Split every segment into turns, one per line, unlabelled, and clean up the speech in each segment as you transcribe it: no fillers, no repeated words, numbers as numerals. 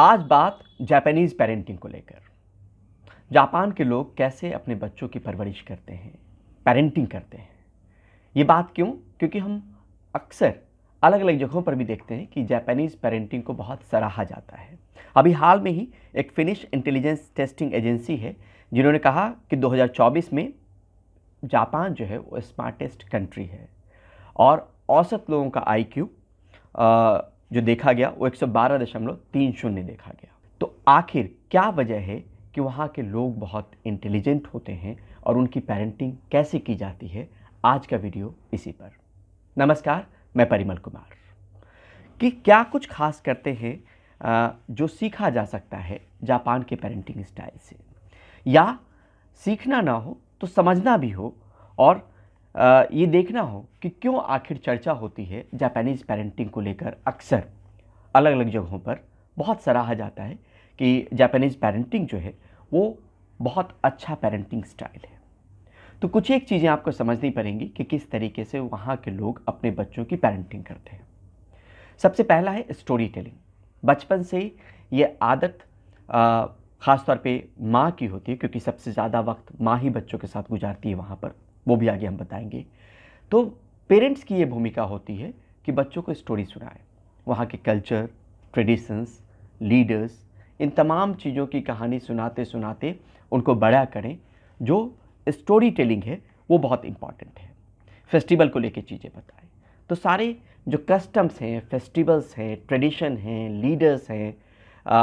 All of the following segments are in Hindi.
आज बात जापानीज़ पेरेंटिंग को लेकर। जापान के लोग कैसे अपने बच्चों की परवरिश करते हैं, पेरेंटिंग करते हैं। ये बात क्यों? क्योंकि हम अक्सर अलग अलग जगहों पर भी देखते हैं कि जापानीज़ पेरेंटिंग को बहुत सराहा जाता है। अभी हाल में ही एक फिनिश इंटेलिजेंस टेस्टिंग एजेंसी है जिन्होंने कहा कि 2024 में जापान जो है वो स्मार्टेस्ट कंट्री है और औसत लोगों का आईक्यू जो देखा गया वो 112.30 देखा गया। तो आखिर क्या वजह है कि वहाँ के लोग बहुत इंटेलिजेंट होते हैं और उनकी पेरेंटिंग कैसे की जाती है? आज का वीडियो इसी पर। नमस्कार, मैं परिमल कुमार। कि क्या कुछ खास करते हैं जो सीखा जा सकता है जापान के पेरेंटिंग स्टाइल से, या सीखना ना हो तो समझना भी हो और ये देखना हो कि क्यों आखिर चर्चा होती है जापानीज़ पेरेंटिंग को लेकर। अक्सर अलग अलग जगहों पर बहुत सराहा जाता है कि जापानीज़ पेरेंटिंग जो है वो बहुत अच्छा पेरेंटिंग स्टाइल है। तो कुछ एक चीज़ें आपको समझनी पड़ेंगी कि किस तरीके से वहाँ के लोग अपने बच्चों की पेरेंटिंग करते हैं। सबसे पहला है स्टोरी टेलिंग। बचपन से ये आदत ख़ास तौर पे माँ की होती है, क्योंकि सबसे ज़्यादा वक्त माँ ही बच्चों के साथ गुजारती है वहाँ पर, वो भी आगे हम बताएंगे। तो पेरेंट्स की ये भूमिका होती है कि बच्चों को स्टोरी सुनाएं, वहाँ के कल्चर, ट्रेडिशंस, लीडर्स, इन तमाम चीज़ों की कहानी सुनाते सुनाते उनको बड़ा करें। जो स्टोरी टेलिंग है वो बहुत इम्पॉर्टेंट है। फेस्टिवल को लेके चीज़ें बताएं। तो सारे जो कस्टम्स हैं, फेस्टिवल्स हैं, ट्रेडिशन हैं, लीडर्स हैं,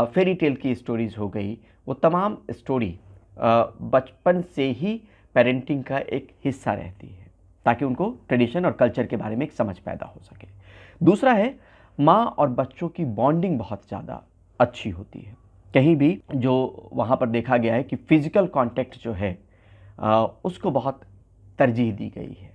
फेरी टेल की स्टोरीज़ हो गई, वो तमाम स्टोरी बचपन से ही पेरेंटिंग का एक हिस्सा रहती है ताकि उनको ट्रेडिशन और कल्चर के बारे में एक समझ पैदा हो सके। दूसरा है, माँ और बच्चों की बॉन्डिंग बहुत ज़्यादा अच्छी होती है। कहीं भी जो वहाँ पर देखा गया है कि फिज़िकल कांटेक्ट जो है उसको बहुत तरजीह दी गई है।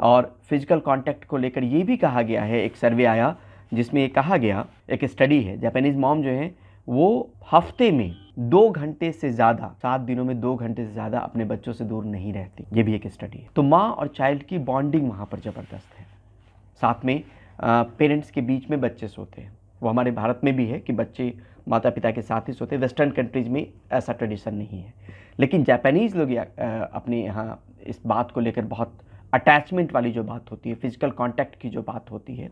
और फिज़िकल कांटेक्ट को लेकर ये भी कहा गया है, एक सर्वे आया जिसमें ये कहा गया, एक स्टडी है, जापानीज़ मॉम जो है वो हफ्ते में 2 घंटे से ज़्यादा, 7 दिनों में 2 घंटे से ज़्यादा अपने बच्चों से दूर नहीं रहती। ये भी एक स्टडी है। तो माँ और चाइल्ड की बॉन्डिंग वहाँ पर ज़बरदस्त है। साथ में पेरेंट्स के बीच में बच्चे सोते हैं। वो हमारे भारत में भी है कि बच्चे माता पिता के साथ ही सोते हैं। वेस्टर्न कंट्रीज़ में ऐसा ट्रेडिशन नहीं है, लेकिन जापानीज़ लोग अपने यहाँ इस बात को लेकर बहुत अटैचमेंट वाली जो बात होती है, फिज़िकल कांटेक्ट की जो बात होती है,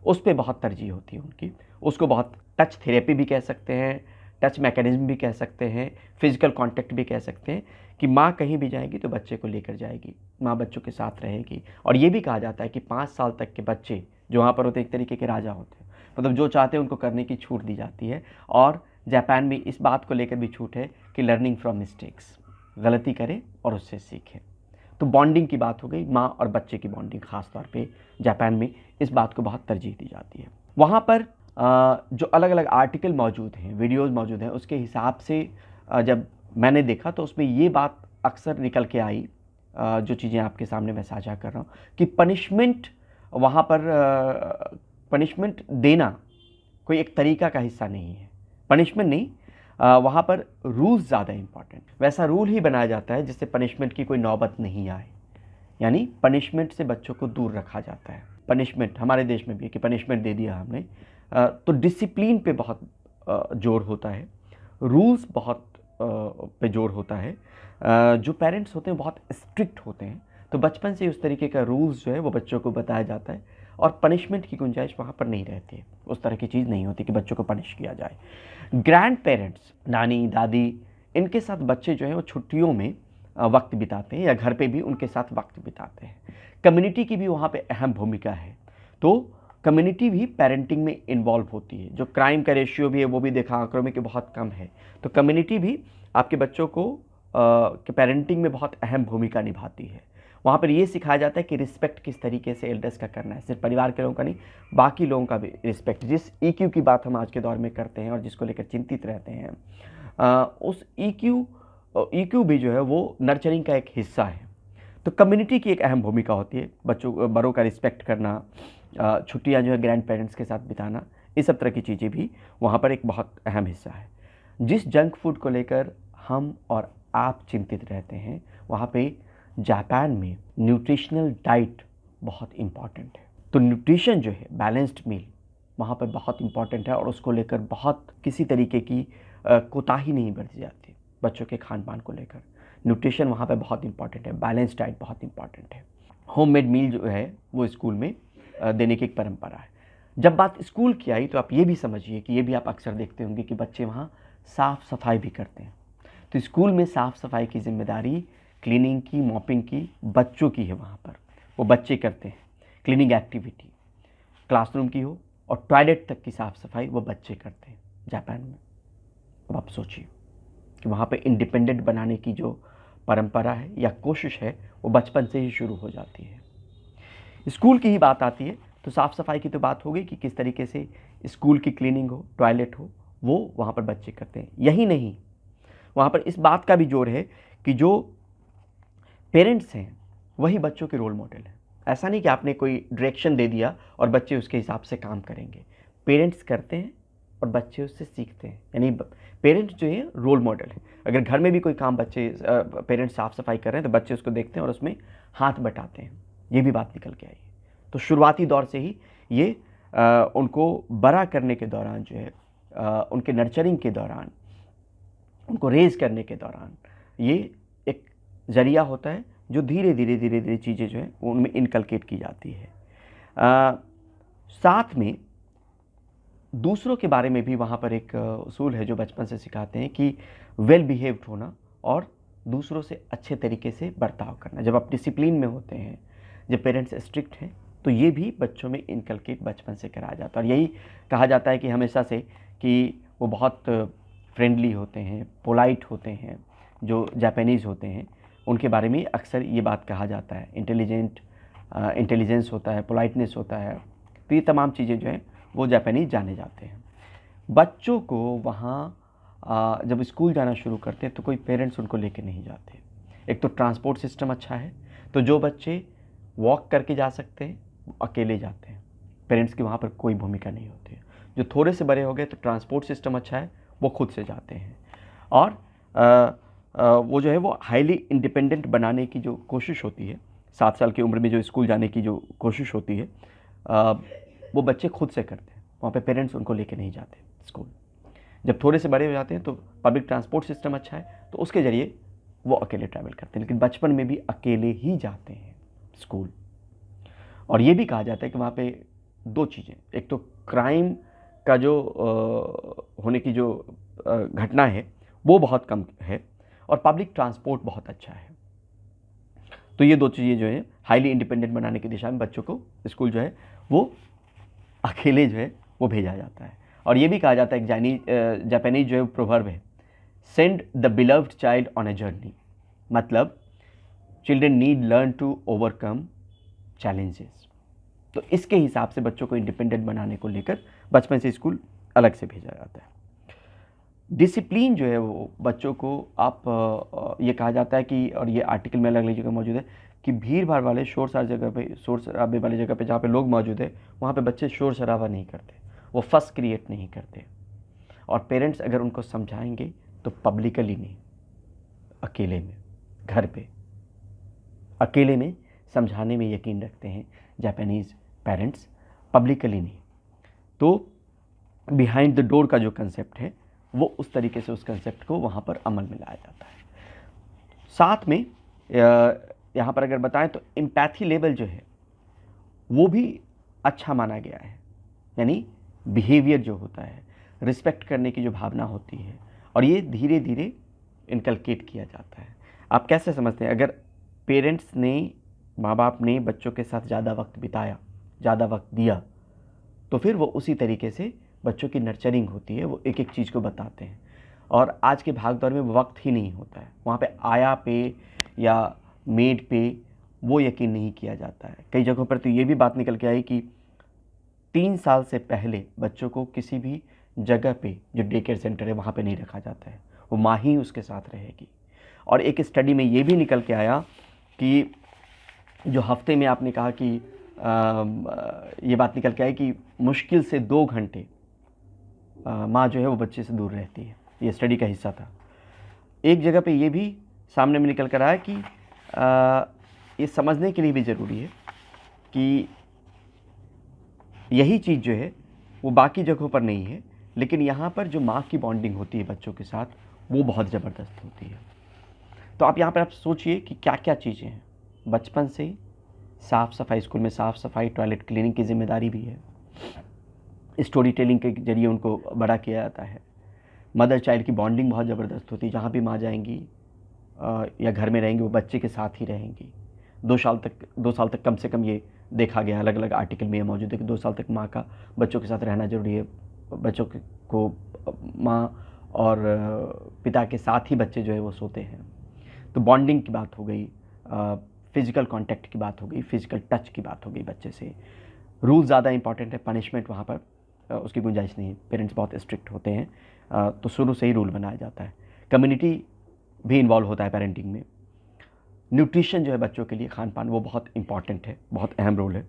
उस पे बहुत तरजीह होती है उनकी। उसको बहुत टच थेरेपी भी कह सकते हैं, टच मैकेनिज़्म भी कह सकते हैं, फिज़िकल कांटेक्ट भी कह सकते हैं कि माँ कहीं भी जाएगी तो बच्चे को लेकर जाएगी, माँ बच्चों के साथ रहेगी। और ये भी कहा जाता है कि 5 साल तक के बच्चे जो वहाँ पर होते हैं एक तरीके के राजा होते हैं, मतलब जो चाहते हैं उनको करने की छूट दी जाती है। और जापान में इस बात को लेकर भी छूट है कि लर्निंग फ्रॉम मिस्टेक्स, गलती करें और उससे सीखें। तो बॉन्डिंग की बात हो गई, माँ और बच्चे की बॉन्डिंग ख़ास तौर पे जापान में इस बात को बहुत तरजीह दी जाती है। वहाँ पर जो अलग अलग आर्टिकल मौजूद हैं, वीडियोज़ मौजूद हैं, उसके हिसाब से जब मैंने देखा तो उसमें ये बात अक्सर निकल के आई, जो चीज़ें आपके सामने मैं साझा कर रहा हूँ, कि पनिशमेंट वहाँ पर पनिशमेंट देना कोई एक तरीका का हिस्सा नहीं है। पनिशमेंट नहीं, वहाँ पर रूल्स ज़्यादा इम्पॉर्टेंट। वैसा रूल ही बनाया जाता है जिससे पनिशमेंट की कोई नौबत नहीं आए, यानी पनिशमेंट से बच्चों को दूर रखा जाता है। पनिशमेंट हमारे देश में भी है कि पनिशमेंट दे दिया हमने, तो डिसिप्लिन पे बहुत जोर होता है, रूल्स बहुत पे जोर होता है। जो पेरेंट्स होते हैं बहुत स्ट्रिक्ट होते हैं, तो बचपन से उस तरीके का रूल्स जो है वो बच्चों को बताया जाता है और पनिशमेंट की गुंजाइश वहाँ पर नहीं रहती है। उस तरह की चीज़ नहीं होती कि बच्चों को पनिश किया जाए। ग्रैंड पेरेंट्स, नानी दादी, इनके साथ बच्चे जो हैं वो छुट्टियों में वक्त बिताते हैं या घर पे भी उनके साथ वक्त बिताते हैं। कम्युनिटी की भी वहाँ पे अहम भूमिका है। तो कम्युनिटी भी पेरेंटिंग में इन्वॉल्व होती है। जो क्राइम का रेशियो भी है वो भी देखा आंकड़ों में कि बहुत कम है। तो कम्युनिटी भी आपके बच्चों को पेरेंटिंग में बहुत अहम भूमिका निभाती है। वहाँ पर ये सिखाया जाता है कि रिस्पेक्ट किस तरीके से एल्डर्स का करना है, सिर्फ परिवार के लोगों का नहीं, बाकी लोगों का भी रिस्पेक्ट। जिस ईक्यू की बात हम आज के दौर में करते हैं और जिसको लेकर चिंतित रहते हैं, उस ईक्यू भी जो है वो नर्चरिंग का एक हिस्सा है। तो कम्युनिटी की एक अहम भूमिका होती है, बच्चों बड़ों का रिस्पेक्ट करना, छुट्टियाँ जो है ग्रैंड पेरेंट्स के साथ बिताना, इस सब तरह की चीज़ें भी वहाँ पर एक बहुत अहम हिस्सा है। जिस जंक फूड को लेकर हम और आप चिंतित रहते हैं, वहाँ पे जापान में न्यूट्रिशनल डाइट बहुत इम्पॉर्टेंट है। तो न्यूट्रिशन जो है, बैलेंस्ड मील, वहाँ पर बहुत इम्पॉर्टेंट है और उसको लेकर बहुत किसी तरीके की कोताही नहीं बरती जाती बच्चों के खान पान को लेकर। न्यूट्रिशन वहाँ पे बहुत इंपॉर्टेंट है, बैलेंस डाइट बहुत इंपॉर्टेंट है। होममेड मील जो है वो स्कूल में देने की एक परंपरा है। जब बात स्कूल की आई तो आप ये भी समझिए कि ये भी आप अक्सर देखते होंगे कि बच्चे वहाँ साफ़ सफाई भी करते हैं। तो स्कूल में साफ़ सफाई की जिम्मेदारी, क्लीनिंग की, मॉपिंग की बच्चों की है। वहाँ पर वो बच्चे करते हैं। क्लीनिंग एक्टिविटी क्लासरूम की हो और टॉयलेट तक की साफ़ सफाई वो बच्चे करते हैं जापान में। अब आप सोचिए कि वहाँ पे इंडिपेंडेंट बनाने की जो परंपरा है या कोशिश है वो बचपन से ही शुरू हो जाती है। स्कूल की ही बात आती है तो साफ़ सफाई की तो बात हो गई कि किस तरीके से स्कूल की क्लीनिंग हो, टॉयलेट हो, वो वहाँ पर बच्चे करते हैं। यही नहीं, वहाँ पर इस बात का भी जोर है कि जो पेरेंट्स हैं वही बच्चों के रोल मॉडल हैं। ऐसा नहीं कि आपने कोई डायरेक्शन दे दिया और बच्चे उसके हिसाब से काम करेंगे। पेरेंट्स करते हैं और बच्चे उससे सीखते हैं। यानी पेरेंट्स जो है रोल मॉडल है। अगर घर में भी कोई काम बच्चे पेरेंट्स साफ़ सफाई कर रहे हैं तो बच्चे उसको देखते हैं और उसमें हाथ बटाते हैं। ये भी बात निकल के आई है। तो शुरुआती दौर से ही ये उनको बड़ा करने के दौरान जो है, उनके नर्चरिंग के दौरान, उनको रेज करने के दौरान ये एक ज़रिया होता है जो धीरे धीरे चीज़ें जो है उनमें इनकलकेट की जाती है। साथ में दूसरों के बारे में भी वहाँ पर एक उसूल है जो बचपन से सिखाते हैं कि वेल बिहेव्ड होना और दूसरों से अच्छे तरीके से बर्ताव करना। जब आप डिसिप्लिन में होते हैं, जब पेरेंट्स स्ट्रिक्ट हैं, तो ये भी बच्चों में इनकलकेट बचपन से कराया जाता है। और यही कहा जाता है कि हमेशा से कि वो बहुत फ्रेंडली होते हैं, पोलाइट होते हैं। जो जापानीज़ होते हैं उनके बारे में अक्सर ये बात कहा जाता है। इंटेलिजेंस होता है, पोलाइटनेस होता है। तो ये तमाम चीज़ें जो हैं वो जापानीज़ जाने जाते हैं। बच्चों को वहाँ जब स्कूल जाना शुरू करते हैं तो कोई पेरेंट्स उनको लेके नहीं जाते। एक तो ट्रांसपोर्ट सिस्टम अच्छा है, तो जो बच्चे वॉक करके जा सकते हैं वो अकेले जाते हैं। पेरेंट्स की वहाँ पर कोई भूमिका नहीं होती है। जो थोड़े से बड़े हो गए तो ट्रांसपोर्ट सिस्टम अच्छा है, वो खुद से जाते हैं। और वो जो है वो हाईली इंडिपेंडेंट बनाने की जो कोशिश होती है, 7 साल की उम्र में जो स्कूल जाने की जो कोशिश होती है, वो बच्चे खुद से करते हैं। वहाँ पे पेरेंट्स उनको लेके नहीं जाते स्कूल। जब थोड़े से बड़े हो जाते हैं तो पब्लिक ट्रांसपोर्ट सिस्टम अच्छा है तो उसके ज़रिए वो अकेले ट्रैवल करते हैं। लेकिन बचपन में भी अकेले ही जाते हैं स्कूल। और ये भी कहा जाता है कि वहाँ पे 2 चीज़ें, एक तो क्राइम का जो होने की जो घटना है वो बहुत कम है और पब्लिक ट्रांसपोर्ट बहुत अच्छा है। तो ये 2 चीज़ें जो है हाईली इंडिपेंडेंट बनाने की दिशा में बच्चों को स्कूल जो है वो अकेले जो है वो भेजा जाता है। और ये भी कहा जाता है कि जापानीज जो है प्रोवर्ब है, send the beloved child on a journey. मतलब children need learn to overcome challenges. तो इसके हिसाब से बच्चों को इंडिपेंडेंट बनाने को लेकर बचपन से स्कूल अलग से भेजा जाता है। डिसिप्लिन जो है वो बच्चों को आप ये कहा जाता है कि, और ये आर्टिकल में अलग अलग जगह मौजूद है कि भीड़ भाड़ वाले शोर शराबे वाली जगह पे जहाँ पे लोग मौजूद है वहाँ पे बच्चे शोर शराबा नहीं करते, वो फस क्रिएट नहीं करते। और पेरेंट्स अगर उनको समझाएंगे तो पब्लिकली नहीं, अकेले में, घर पे अकेले में समझाने में यकीन रखते हैं जापानीज़ पेरेंट्स, पब्लिकली नहीं। तो बिहाइंड द डोर का जो कंसेप्ट है वो उस तरीके से उस कंसेप्ट को वहाँ पर अमल में लाया जाता है। साथ में यहाँ पर अगर बताएं तो एम्पैथी लेवल जो है वो भी अच्छा माना गया है। यानी बिहेवियर जो होता है, रिस्पेक्ट करने की जो भावना होती है, और ये धीरे धीरे इनकलकेट किया जाता है। आप कैसे समझते हैं? अगर पेरेंट्स ने, माँ बाप ने बच्चों के साथ ज़्यादा वक्त बिताया, ज़्यादा वक्त दिया, तो फिर वो उसी तरीके से बच्चों की नर्चरिंग होती है, वो एक एक चीज़ को बताते हैं। और आज के भाग दौड़ में वो वक्त ही नहीं होता है। वहाँ पे आया पे या मेड पे वो यकीन नहीं किया जाता है। कई जगहों पर तो ये भी बात निकल के आई कि 3 साल से पहले बच्चों को किसी भी जगह पे, जो डे केयर सेंटर है वहाँ पे नहीं रखा जाता है, वो माँ ही उसके साथ रहेगी। और एक स्टडी में ये भी निकल के आया कि जो हफ्ते में आपने कहा कि ये बात निकल के आई कि मुश्किल से 2 घंटे माँ जो है वो बच्चे से दूर रहती है। ये स्टडी का हिस्सा था। एक जगह पे ये भी सामने में निकल कर आया कि ये समझने के लिए भी ज़रूरी है कि यही चीज़ जो है वो बाकी जगहों पर नहीं है, लेकिन यहाँ पर जो माँ की बॉन्डिंग होती है बच्चों के साथ वो बहुत ज़बरदस्त होती है। तो आप यहाँ पर आप सोचिए कि क्या क्या चीज़ें हैं। बचपन से ही साफ़ सफाई, स्कूल में साफ़ सफाई, टॉयलेट क्लीनिंग की जिम्मेदारी भी है। स्टोरी टेलिंग के जरिए उनको बड़ा किया जाता है। मदर चाइल्ड की बॉन्डिंग बहुत ज़बरदस्त होती है। जहाँ भी माँ जाएंगी या घर में रहेंगी वो बच्चे के साथ ही रहेंगी। 2 साल तक कम से कम ये देखा गया, अलग अलग आर्टिकल में ये मौजूद है कि 2 साल तक माँ का बच्चों के साथ रहना ज़रूरी है। बच्चों को माँ और पिता के साथ ही बच्चे जो है वो सोते हैं। तो बॉन्डिंग की बात हो गई, फिज़िकल कांटेक्ट की बात हो गई, फिज़िकल टच की बात हो गई बच्चे से। रूल ज़्यादा इंपॉर्टेंट है, पनिशमेंट वहाँ पर उसकी गुंजाइश नहीं है। पेरेंट्स बहुत स्ट्रिक्ट होते हैं, तो शुरू से ही रूल बनाया जाता है। कम्युनिटी भी इन्वॉल्व होता है पेरेंटिंग में। न्यूट्रिशन जो है बच्चों के लिए, खान पान, वो बहुत इंपॉर्टेंट है, बहुत अहम रोल है।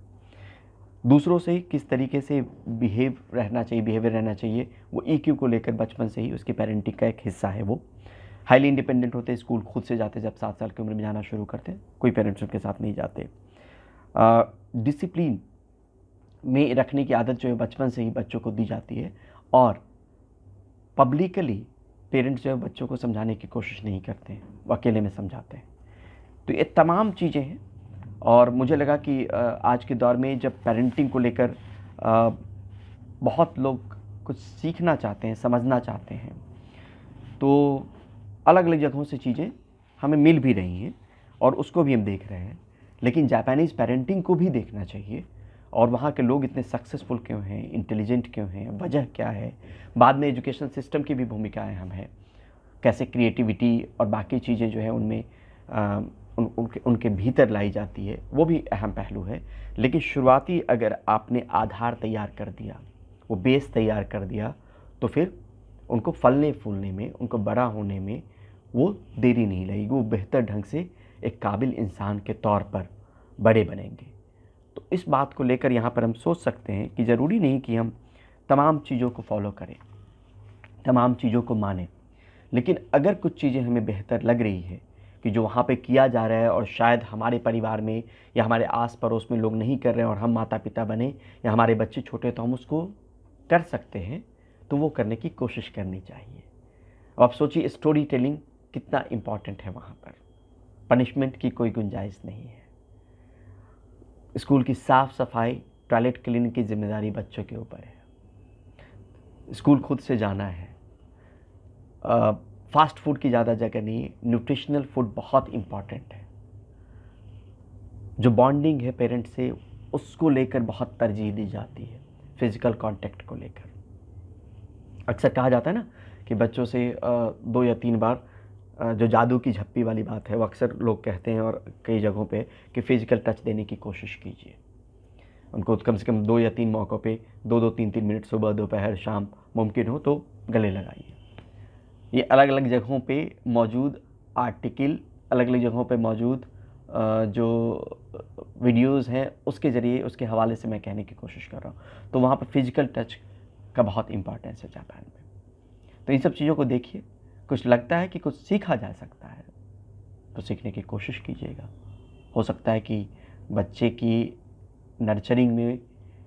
दूसरों से किस तरीके से बिहेवियर रहना चाहिए, वो EQ को लेकर बचपन से ही उसकी पेरेंटिंग का एक हिस्सा है। वो हाईली इंडिपेंडेंट होते हैं, स्कूल खुद से जाते, जब 7 साल की उम्र में जाना शुरू करते हैं, कोई पेरेंट्स उनके साथ नहीं जाते। डिसिप्लिन में रखने की आदत जो है बचपन से ही बच्चों को दी जाती है, और पब्लिकली पेरेंट्स जो है बच्चों को समझाने की कोशिश नहीं करते हैं, वो अकेले में समझाते हैं। तो ये तमाम चीज़ें हैं, और मुझे लगा कि आज के दौर में जब पेरेंटिंग को लेकर बहुत लोग कुछ सीखना चाहते हैं, समझना चाहते हैं, तो अलग अलग जगहों से चीज़ें हमें मिल भी रही हैं और उसको भी हम देख रहे हैं। लेकिन जापानीज़ पेरेंटिंग को भी देखना चाहिए, और वहाँ के लोग इतने सक्सेसफुल क्यों हैं, इंटेलिजेंट क्यों हैं, वजह क्या है। बाद में एजुकेशन सिस्टम की भी भूमिकाएं हम हैं, कैसे क्रिएटिविटी और बाकी चीज़ें जो है उनमें उनके भीतर लाई जाती है, वो भी अहम पहलू है। लेकिन शुरुआती अगर आपने आधार तैयार कर दिया, वो बेस तैयार कर दिया, तो फिर उनको फलने फूलने में, उनको बड़ा होने में वो देरी नहीं लगेगी। वो बेहतर ढंग से एक काबिल इंसान के तौर पर बड़े बनेंगे। तो इस बात को लेकर यहाँ पर हम सोच सकते हैं कि ज़रूरी नहीं कि हम तमाम चीज़ों को फॉलो करें, तमाम चीज़ों को मानें, लेकिन अगर कुछ चीज़ें हमें बेहतर लग रही है कि जो वहाँ पे किया जा रहा है और शायद हमारे परिवार में या हमारे आस पड़ोस में लोग नहीं कर रहे हैं और हम माता पिता बने या हमारे बच्चे छोटे तो हम उसको कर सकते हैं, तो वो करने की कोशिश करनी चाहिए। अब आप सोचिए स्टोरी टेलिंग कितना इम्पॉर्टेंट है वहाँ पर। पनिशमेंट की कोई गुंजाइश नहीं है। स्कूल की साफ़ सफाई, टॉयलेट क्लीनिंग की जिम्मेदारी बच्चों के ऊपर है। स्कूल खुद से जाना है। फास्ट फूड की ज़्यादा जगह नहीं है, न्यूट्रिशनल फूड बहुत इम्पॉर्टेंट है। जो बॉन्डिंग है पेरेंट से, उसको लेकर बहुत तरजीह दी जाती है, फिज़िकल कांटेक्ट को लेकर। अक्सर कहा जाता है ना कि बच्चों से 2 या 3 बार जो जादू की झप्पी वाली बात है, वो अक्सर लोग कहते हैं और कई जगहों पे कि फ़िज़िकल टच देने की कोशिश कीजिए। उनको कम से कम 2 या 3 मौक़ों पे 2-2, 3-3 मिनट सुबह, दोपहर, शाम मुमकिन हो तो गले लगाइए। ये अलग अलग जगहों पे मौजूद आर्टिकल, अलग अलग जगहों पे मौजूद जो वीडियोज़ हैं, उसके ज़रिए, उसके हवाले से मैं कहने की कोशिश कर रहा हूँ। तो वहाँ पर फिज़िकल टच का बहुत इम्पॉर्टेंस है जापान में। तो इन सब चीज़ों को देखिए, कुछ लगता है कि कुछ सीखा जा सकता है तो सीखने की कोशिश कीजिएगा। हो सकता है कि बच्चे की नर्चरिंग में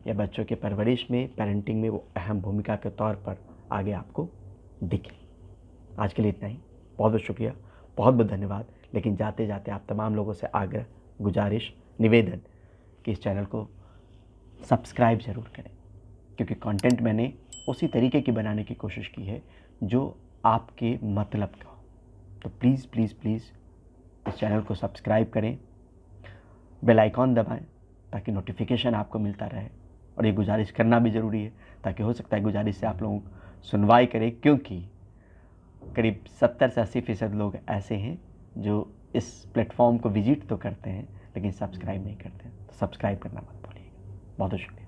या बच्चों के परवरिश में, पेरेंटिंग में वो अहम भूमिका के तौर पर आगे आपको दिखे। आज के लिए इतना ही। बहुत बहुत शुक्रिया, बहुत बहुत धन्यवाद। लेकिन जाते जाते आप तमाम लोगों से आग्रह, गुजारिश, निवेदन कि इस चैनल को सब्सक्राइब ज़रूर करें, क्योंकि कंटेंट मैंने उसी तरीके की बनाने की कोशिश की है जो आपके मतलब का हो। तो प्लीज़ प्लीज़ प्लीज़ इस चैनल को सब्सक्राइब करें, बेल आइकॉन दबाएं ताकि नोटिफिकेशन आपको मिलता रहे। और ये गुजारिश करना भी ज़रूरी है, ताकि हो सकता है गुजारिश से आप लोगों सुनवाई करें, क्योंकि करीब 70 से 80% लोग ऐसे हैं जो इस प्लेटफॉर्म को विजिट तो करते हैं लेकिन सब्सक्राइब नहीं करते हैं। तो सब्सक्राइब करना मत भूलिएगा। बहुत बहुत शुक्रिया।